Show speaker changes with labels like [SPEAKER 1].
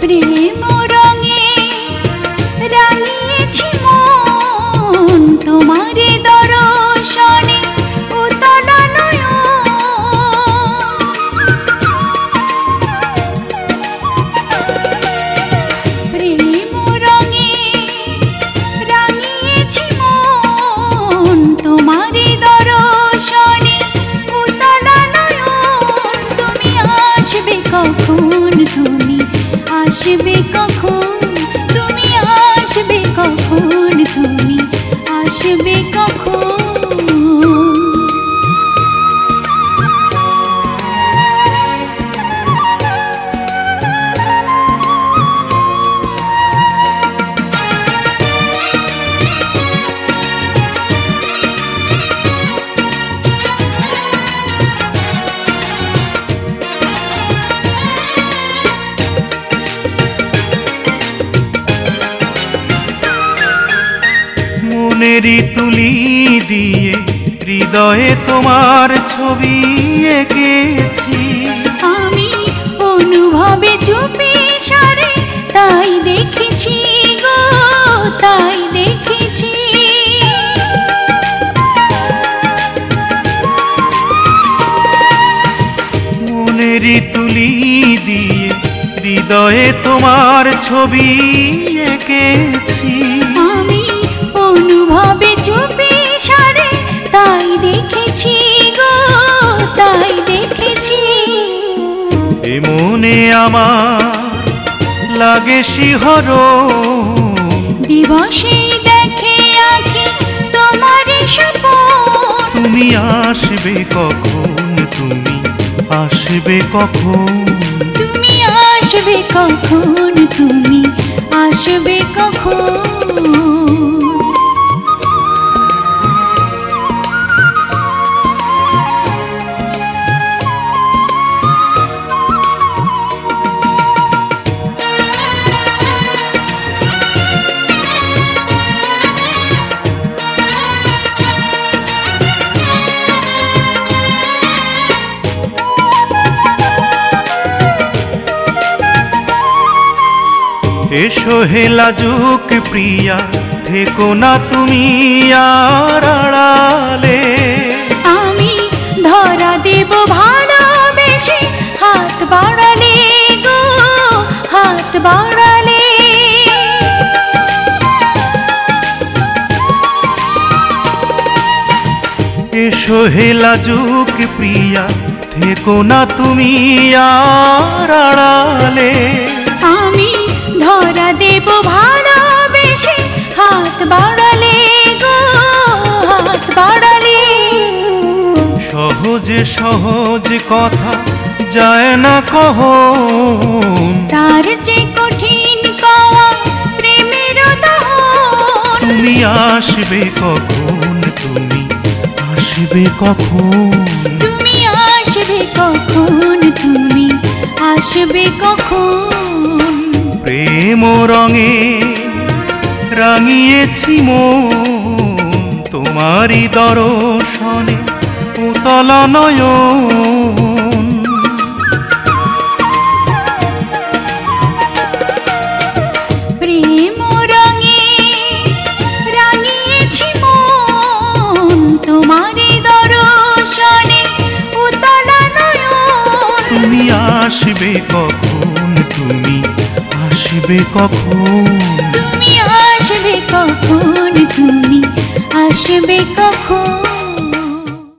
[SPEAKER 1] প্রেম রঙে রাঙিয়েছি মন তোমারে দর্শনে উতলা নয়ন। প্রেম রঙে রাঙিয়েছি মন তোমারে দর্শনে উতলা নয়ন। তুমি আসবে কখন, তুমি আসবে কখন, তুমি আসবে কখন, তুমি আসবে কখন।
[SPEAKER 2] মনেরই তুলি দিয়ে হৃদয়ে তোমার ছবি এঁকেছি।
[SPEAKER 1] আমি অনুভবে চুপি সারে তাই দেখেছি গো, তাই দেখেছি।
[SPEAKER 2] মনেরই তুলি দিয়ে হৃদয়ে তোমার ছবি এঁকেছি।
[SPEAKER 1] আমি অনুভবে চুপি সারে তাই দেখেছি গো, তাই দেখেছি।
[SPEAKER 2] এ মনে আমার লাগে শিহরণ,
[SPEAKER 1] দিবসেই দেখে আঁখি তোমার স্বপন।
[SPEAKER 2] তুমি আসবে কখন, তুমি আসবে কখন।
[SPEAKER 1] তুমি আসবে কখন, তুমি আসবে কখন।
[SPEAKER 2] এসো হে লাজুক প্রিয়া, থেকো না তুমি আর আড়ালে।
[SPEAKER 1] আমি ধরা দেব ভালোবেসে হাত বাড়ালে গো, হাত বাড়ালে।
[SPEAKER 2] এসো হে লাজুক প্রিয়া, থেকো না তুমি আর আড়ালে।
[SPEAKER 1] আমি ধরা দেব ভালোবেসে হাত বাড়ালে গো, হাত বাড়ালে।
[SPEAKER 2] সহজে সহজ কথা যায় না কহন,
[SPEAKER 1] তার যে কঠিন কওয়া প্রেমের দহন।
[SPEAKER 2] তুমি আসবে কখন, তুমি আসবে কখন।
[SPEAKER 1] তুমি আসবে কখন, তুমি আসবে কখন।
[SPEAKER 2] প্রেম রঙে রাঙিয়েছি মন তোমারই দর্শনে উতলা নয়ন।
[SPEAKER 1] প্রেম রঙে রাঙিয়েছি মন তোমারই দর্শনে উতলা নয়ন।
[SPEAKER 2] তুমি আসবে কখন, তুমি আসবে কখন।
[SPEAKER 1] তুমি আসবে কখন, তুমি আসবে কখন।